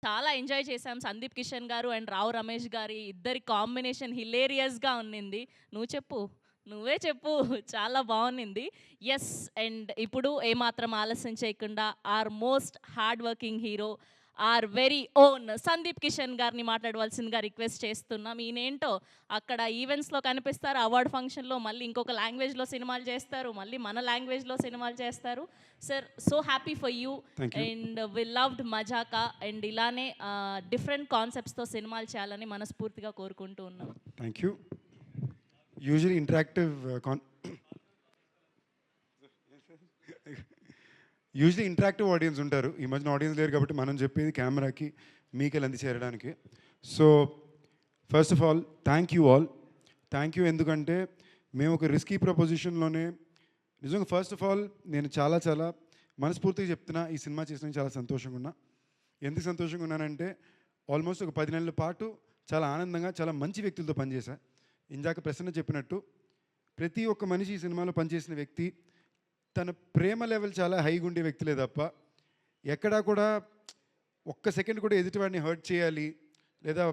చాలా ఎంజాయ్ చేశాం. సందీప్ కిషన్ గారు అండ్ రావు రమేష్ గారి ఇద్దరి కాంబినేషన్ హిలేరియస్‌గా ఉన్నింది. నువ్వు చెప్పు. నువ్వే చెప్పు. చాలా బావున్నింది. యెస్. అండ్ ఇప్పుడు ఏమాత్రం ఆలస్యం చేయకుండా our most hard working hero, our very own Sandeep Kishan గారిని మాట్లాడవలసిందిగా రిక్వెస్ట్ చేస్తున్నాం. ఈయనేంటో అక్కడ ఈవెంట్స్‌లో కనిపిస్తారు. అవార్డ్ ఫంక్షన్‌లో మళ్ళీ ఇంకొక లాంగ్వేజ్‌లో సినిమాలు చేస్తారు. మళ్ళీ మన లాంగ్వేజ్‌లో సినిమాలు చేస్తారు. Sir, so happy for you. Thank you. And we loved Mazaka. And ఇలానే డిఫరెంట్ కాన్సెప్ట్స్తో సినిమాలు చేయాలని మనస్ఫూర్తిగా కోరుకుంటూ ఉన్నాం. Thank you. Usually interactive audience ఉంటారు. ఈ మధ్యన ఆడియన్స్ లేరు కాబట్టి మనం చెప్పేది కెమెరాకి మీకెళ్ళి అందిచేయడానికి. So first of all thank you all. Thank you ఎందుకంటే మేము ఒక రిస్కీ ప్రపోజిషన్లోనే నిజంగా ఫస్ట్ ఆఫ్ ఆల్ నేను చాలా చాలా మనస్ఫూర్తిగా చెప్తున్నా, ఈ సినిమా చేసిన చాలా సంతోషంగా ఉన్నా. ఎందుకు సంతోషంగా ఉన్నానంటే ఆల్మోస్ట్ ఒక 10 నెలల పాటు చాలా ఆనందంగా చాలా మంచి వ్యక్తులతో పనిచేశా. ఇందాక ప్రసన్న చెప్పినట్టు ప్రతి ఒక్క మనిషి ఈ సినిమాలో పనిచేసిన వ్యక్తి తన ప్రేమ లెవెల్ చాలా హైగా ఉండే వ్యక్తులే తప్ప ఎక్కడా కూడా ఒక్క సెకండ్ కూడా ఎదుటివాడిని హర్ట్ చేయాలి లేదా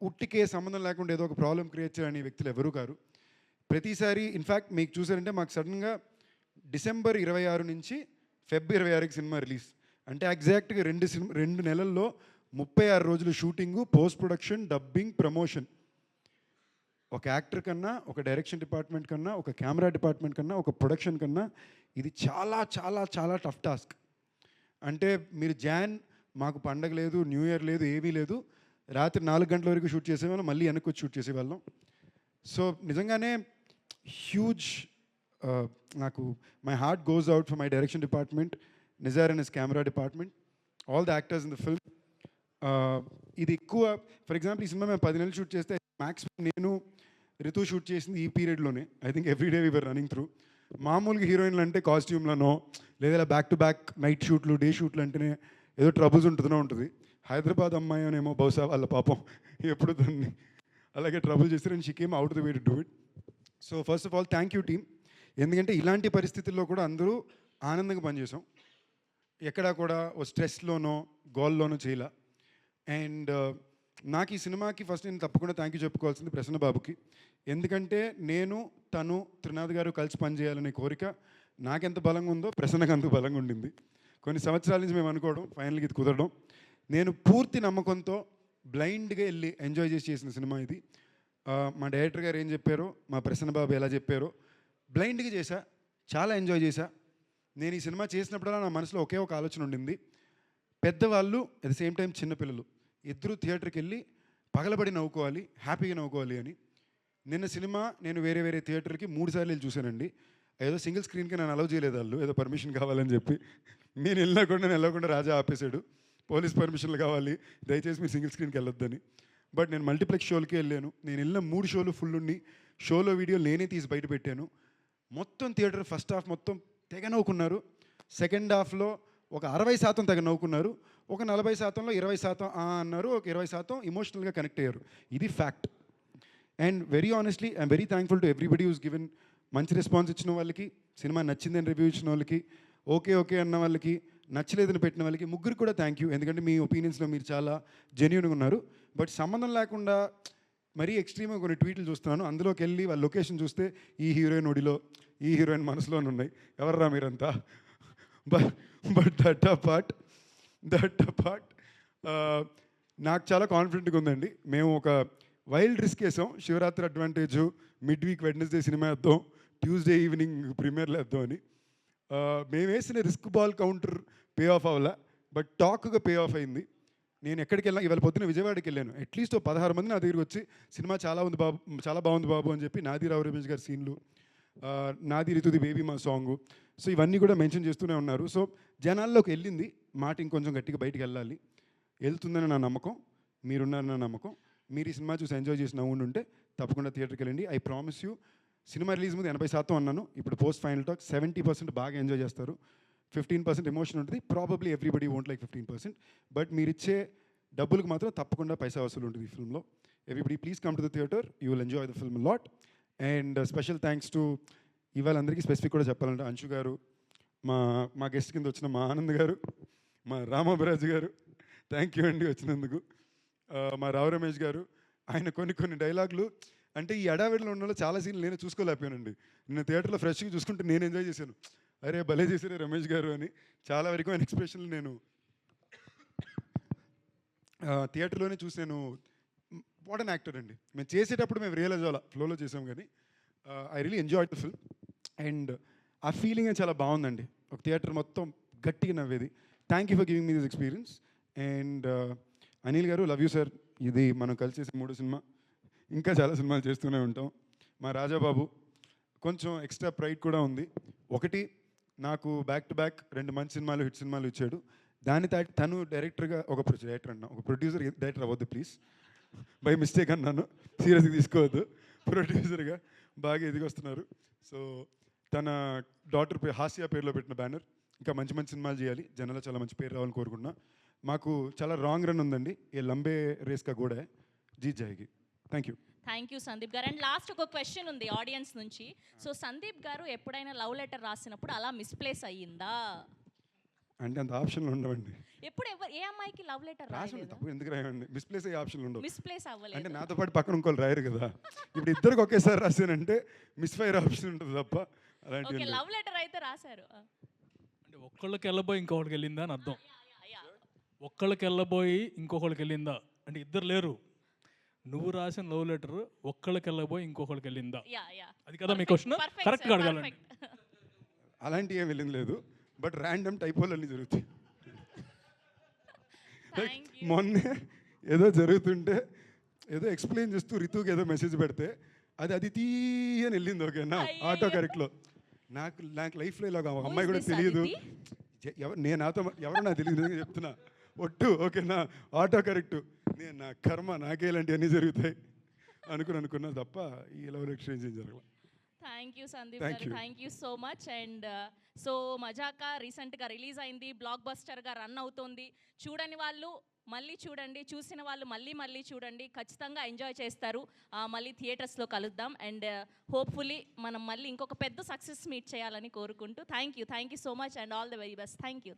ఉట్టికే సంబంధం లేకుండా ఏదో ఒక ప్రాబ్లం క్రియేట్ చేయాలని వ్యక్తులు ఎవరూ కారు. ప్రతిసారి ఇన్ఫ్యాక్ట్ మీకు చూసారంటే మాకు సడన్గా డిసెంబర్ 26 నుంచి ఫెబ్ 26కి సినిమా రిలీజ్ అంటే ఎగ్జాక్ట్గా 2 నెలల్లో 36 రోజులు shooting, post production, dubbing, promotion. ఒక యాక్టర్ కన్నా, ఒక డైరెక్షన్ డిపార్ట్మెంట్ కన్నా, ఒక కెమెరా డిపార్ట్మెంట్ కన్నా, ఒక ప్రొడక్షన్ కన్నా ఇది చాలా చాలా చాలా టఫ్ టాస్క్. అంటే మీరు మాకు పండగ లేదు, న్యూ ఇయర్ లేదు, ఏమీ లేదు, రాత్రి 4 గంటల వరకు షూట్ చేసేవాళ్ళం, మళ్ళీ వెనక్కి వచ్చి షూట్ చేసేవాళ్ళం. సో నిజంగానే హ్యూజ్ నాకు my heart goes out for my direction department, Nizar and his camera department, all the actors in the film. ఇది ఎక్కువ ఫర్ ఎగ్జాంపుల్ ఈ సినిమా మేము 10 నెలలు షూట్ చేస్తే మ్యాక్సిమం నేను రితు షూట్ చేసింది ఈ పీరియడ్లోనే. I think every day we were running through. మామూలుగా హీరోయిన్లు అంటే కాస్ట్యూమ్లనో లేదా బ్యాక్ టు బ్యాక్ నైట్ షూట్లు, డే షూట్లు అంటేనే ఏదో ట్రబుల్స్ ఉంటుంది. హైదరాబాద్ అమ్మాయి అనేమో బహుశా వాళ్ళ పాపం ఎప్పుడు దాన్ని అలాగే ట్రబుల్ చేస్తారు and she came out the way to do it. So first of all thank you team. ఎందుకంటే ఇలాంటి పరిస్థితుల్లో కూడా అందరూ ఆనందంగా పనిచేసాం. ఎక్కడా కూడా ఓ స్ట్రెస్లోనో గోల్లోనో చేయలే. అండ్ నాకు ఈ సినిమాకి ఫస్ట్ నేను తప్పకుండా థ్యాంక్ యూ చెప్పుకోవాల్సింది ప్రసన్న బాబుకి. ఎందుకంటే నేను తను త్రినాథ్ గారు కలిసి పనిచేయాలనే కోరిక నాకెంత బలంగా ఉందో ప్రసన్నకు అంత బలంగా ఉండింది. కొన్ని సంవత్సరాల నుంచి మేము అనుకోవడం, ఫైనల్గా ఇది కుదరడం. నేను పూర్తి నమ్మకంతో బ్లైండ్గా వెళ్ళి ఎంజాయ్ చేసి చేసిన సినిమా ఇది. మా డైరెక్టర్ గారు ఏం చెప్పారో, మా ప్రసన్న బాబు ఎలా చెప్పారో బ్లైండ్గా చేశా, చాలా ఎంజాయ్ చేశా. నేను ఈ సినిమా చేసినప్పుడల్లా నా మనసులో ఒకే ఒక ఆలోచన ఉండింది, పెద్దవాళ్ళు అట్ ద సేమ్ టైం చిన్నపిల్లలు ఇద్దరు థియేటర్కి వెళ్ళి పగలబడి నవ్వుకోవాలి, హ్యాపీగా నవ్వుకోవాలి అని. నిన్న సినిమా నేను వేరే వేరే థియేటర్కి 3 సార్లు వెళ్ళి చూశానండి. ఏదో సింగిల్ స్క్రీన్కి నన్ను అలౌ చేయలేదు వాళ్ళు, ఏదో పర్మిషన్ కావాలని చెప్పి. నేను వెళ్ళకుండా రాజా ఆపేశాడు, పోలీస్ పర్మిషన్లు కావాలి, దయచేసి మీరు సింగిల్ స్క్రీన్కి వెళ్ళొద్దని. బట్ నేను మల్టీప్లెక్స్ షోలకి వెళ్ళాను. నేను వెళ్ళిన 3 షోలు ఫుల్ ఉండి షోలో వీడియో నేనే తీసి బయట పెట్టాను. మొత్తం థియేటర్ ఫస్ట్ హాఫ్ మొత్తం తెగ నవ్వుకున్నారు. సెకండ్ హాఫ్లో ఒక 60% తెగ నవ్వుకున్నారు. ఒక 40%లో 20% అన్నారు, ఒక 20% ఇమోషనల్గా కనెక్ట్ అయ్యారు. ఇది fact. And very honestly I'm very thankful to everybody who's given. మంచి రెస్పాన్స్ ఇచ్చిన వాళ్ళకి, సినిమా నచ్చిందని రివ్యూ ఇచ్చిన వాళ్ళకి, ఓకే అన్న వాళ్ళకి, నచ్చలేదని పెట్టిన వాళ్ళకి, ముగ్గురు కూడా థ్యాంక్ యూ. ఎందుకంటే మీ ఒపీనియన్స్లో మీరు చాలా జెన్యూన్గా ఉన్నారు. బట్ సంబంధం లేకుండా మరీ ఎక్స్ట్రీమ్గా కొన్ని ట్వీట్లు చూస్తున్నాను. అందులోకి వెళ్ళి వాళ్ళ లొకేషన్ చూస్తే ఈ హీరోయిన్ ఒడిలో, ఈ హీరోయిన్ మనసులోనే ఉన్నాయి, ఎవర్రా మీరంతా. బట్ దట్ అపార్ట్ నాకు చాలా కాన్ఫిడెంట్గా ఉందండి. మేము ఒక వైల్డ్ రిస్క్ వేసాం. Shivaratri advantage, mid week Wednesday cinema వేద్దాం, ట్యూస్డే ఈవినింగ్ ప్రీమియర్లో వేద్దాం అని. మేము వేసిన risk ball counter pay of అవ్వాలా, బట్ టాక్గా పే ఆఫ్ అయింది. నేను ఎక్కడికి వెళ్ళినా, ఇవాళ పొద్దున్న విజయవాడకి వెళ్ళాను, అట్లీస్ట్ 16 మంది నా దగ్గరికి వచ్చి సినిమా చాలా బాగుంది బాబు అని చెప్పి, నాది రావు రమేష్ గారి సీన్లు, నాది రితుది బేబీ మా సాంగు, సో ఇవన్నీ కూడా మెన్షన్ చేస్తూనే ఉన్నారు. సో జనాల్లోకి వెళ్ళింది మాట, ఇంకొంచెం గట్టిగా బయటికి వెళ్ళాలి, వెళ్తుందని నా నమ్మకం, మీరున్నారని నా నమ్మకం. మీరు ఈ సినిమా చూసి ఎంజాయ్ చేసి నవ్వుంటే తప్పకుండా థియేటర్కి వెళ్ళండి. I promise you. Cinema release ముందు 80% అన్నాను, ఇప్పుడు పోస్ట్ ఫైనల్ టాక్ 70% బాగా ఎంజాయ్ చేస్తారు, 15% ఎమోషన్ ఉంటుంది. Probably everybody won't like 15%, but మీరు ఇచ్చే డబ్బులకు మాత్రం తప్పకుండా పైసా వసూలు ఉంటుంది ఈ ఫిల్మ్లో. Everybody please come to the theatre, you will enjoy the film lot. And special thanks to ఇవాళ అందరికీ స్పెసిఫిక్ కూడా చెప్పాలంటే అంశు గారు, మా గెస్ట్ కింద వచ్చిన మా ఆనంద్ గారు, మా రామాబరాజు గారు, థ్యాంక్ యూ అండి వచ్చినందుకు. మా రావు రమేష్ గారు, ఆయన కొన్ని డైలాగులు అంటే ఈ అడావిడిలో ఉన్న చాలా సీన్లు నేను చూసుకోలేకపోయానండి. నేను థియేటర్లో ఫ్రెష్గా చూసుకుంటే నేను ఎంజాయ్ చేశాను. అరే భలే చేశారే రమేష్ గారు అని. చాలా వరకు ఆయన ఎక్స్ప్రెషన్లు నేను థియేటర్లోనే చూసి నేను వాట్ అన్ యాక్టర్ అండి. మేము చేసేటప్పుడు మేము రియలైజ్ అవ్వాలి, ఫ్లోలో చేసాం కానీ I really enjoy the film. And ఆ ఫీలింగ్ చాలా బాగుందండి. ఒక థియేటర్ మొత్తం గట్టిగా నవ్వేది. Thank you for giving me this experience. And Anil garu, love you sir. ఇది మనం కలిసి చేసే 3వ సినిమా, ఇంకా చాలా సినిమాలు చేస్తూనే ఉంటాం. మా రాజాబాబు కొంచెం ఎక్స్ట్రా ప్రైడ్ కూడా ఉంది. ఒకటి, నాకు బ్యాక్ టు బ్యాక్ 2 మంచి సినిమాలు, హిట్ సినిమాలు ఇచ్చాడు. దాని తను డైరెక్టర్గా ఒక ప్రొడ్యూసర్ డైరెక్టర్ అవ్వద్దు ప్లీజ్, బై మిస్టేక్ అన్నాను, సీరియస్గా తీసుకోవద్దు. ప్రొడ్యూసర్గా బాగా ఎదిగొస్తున్నారు. సో తన డాటర్ హాస్య పేరులో పెట్టిన బ్యానర్. ఇంకా మంచి మంచి సినిమాలు చేయాలి, జనాల్లో చాలా మంచి పేరు రావాలని కోరుకుంటున్నా. మాకు చాలా రాంగ్ రన్ ఉందండి. ఏ లంబే రేస్ కా కూడా జీత్ జాయేగి. థ్యాంక్ యూ సందీప్ గారు. అండ్ లాస్ట్ ఒక క్వశ్చన్ ఉంది ఆడియన్స్ నుంచి. సో సందీప్ గారు ఎప్పుడైనా లవ్ లెటర్ రాసినప్పుడు అలా మిస్ప్లేస్ అయ్యిందా? అంటే అంత ఆప్షన్లు ఉండవండి. ఎప్పుడు ఏ అమ్మాయికి లవ్ లెటర్ రాసి తప్పు ఎందుకు రాయండి? మిస్ప్లేస్ అయ్యే ఆప్షన్లు ఉండవు. మిస్ప్లేస్ అవ్వలేదు అంటే నాతో పాటు పక్కన ఇంకోళ్ళు రాయరు కదా. ఇప్పుడు ఇద్దరికి ఒకేసారి రాశానంటే మిస్ఫైర్ ఆప్షన్ ఉంటుంది తప్ప అలాంటి. ఓకే, లవ్ లెటర్ అయితే రాశారు. అంటే ఒక్కళ్ళకి వెళ్ళబోయి ఇంకొకరికి వెళ్ళిందా అని అర్థం. ఒక్కళ్ళకి వెళ్ళబోయి ఇంకొకళ్ళకి వెళ్ళిందా అంటే ఇద్దరు లేరు. నువ్వు రాసిన లవ్ లెటర్ ఒక్కళ్ళకి వెళ్ళబోయి ఇంకొకళ్ళకి వెళ్ళిందా, అది కదా మీ క్వశ్చన్. కరెక్ట్గా అడగాలండి. అలాంటి ఏం వెళ్ళింది లేదు, బట్ ర్యాండమ్ టైపోలు అన్నీ జరుగుతాయి. మొన్నే ఏదో జరుగుతుంటే ఏదో ఎక్స్ప్లెయిన్ చేస్తూ రితుకి ఏదో మెసేజ్ పెడితే అది తీయని వెళ్ళింది. ఓకేనా, ఆటో కరెక్ట్లో. నాకు లైఫ్లో ఇలా ఒక అమ్మాయి కూడా తెలియదు. నాతో ఎవరో నాకు తెలియదు చెప్తున్నా ఒట్టు. ఓకేనా, ఆటో కరెక్ట్. నేను నా కర్మ, నాకే ఇలాంటివన్నీ జరుగుతాయి అనుకున్నా తప్ప ఈ లవ్ ఎక్స్చేంజ్ ఏం జరగదు. Thank you Sandeep garu, thank you so much. And so Mazaka రీసెంట్గా రిలీజ్ అయింది, బ్లాక్ బస్టర్గా రన్ అవుతుంది. చూడని వాళ్ళు మళ్ళీ చూడండి, చూసిన వాళ్ళు మళ్ళీ చూడండి, ఖచ్చితంగా ఎంజాయ్ చేస్తారు. మళ్ళీ థియేటర్స్లో కలుద్దాం. అండ్ హోప్ఫుల్లీ మనం మళ్ళీ ఇంకొక పెద్ద సక్సెస్ మీట్ చేయాలని కోరుకుంటూ thank you so much and all the very best. Thank you.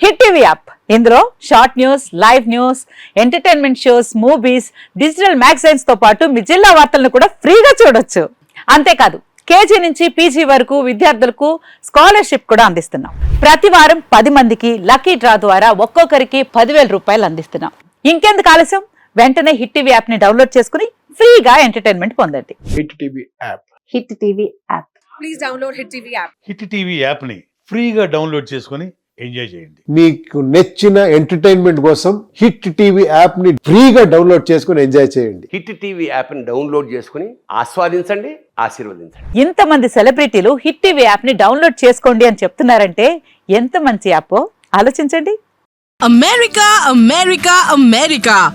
Hit TV app, ఇందులో short news, live news, entertainment shows, movies, digital magazines తో పాటు మీ జిల్లా వార్తలను కూడా ఫ్రీగా చూడొచ్చు. అంతేకాదు కేజీ నుంచి పీజీ వరకు విద్యార్థులకు స్కాలర్షిప్ కూడా అందిస్తున్నాం. ప్రతి వారం 10 మందికి లక్కీ డ్రా ద్వారా ఒక్కొక్కరికి 10,000 రూపాయలు అందిస్తున్నాం. ఇంకెందుకు ఆలస్యం, వెంటనే హిట్ టీవీ యాప్ ని డౌన్లోడ్ చేసుకుని ఫ్రీగా ఎంటర్టైన్మెంట్ పొందండి. Hit TV app. Hit TV app. Please download hit TV app. Hit TV app ని ఫ్రీగా డౌన్లోడ్ చేసుకొని ఎంజాయ్ చేయండి. మీకు నచ్చిన ఎంటర్టైన్మెంట్ కోసం హిట్ టీవీ యాప్ ని ఫ్రీగా డౌన్లోడ్ చేసుకొని ఎంజాయ్ చేయండి. హిట్ టీవీ యాప్ ని డౌన్లోడ్ చేసుకుని ఆస్వాదించండి, ఆశీర్వదించండి. ఇంతమంది సెలబ్రిటీలు హిట్ టీవీ యాప్ ని డౌన్లోడ్ చేసుకోండి అని చెప్తున్నారంటే ఎంత మంచి యాప్ ఆలోచించండి.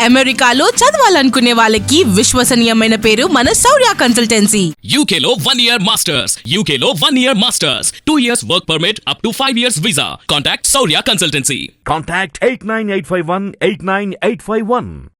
అమెరికాలో చదవాలనుకునే వాళ్ళకి విశ్వసనీయమైన పేరు మన శౌర్య కన్సల్టెన్సీ. UK లో 1 year masters, 2 years work permit up to 5 years visa. Contact Saurya Consultancy. Contact 89851 89851.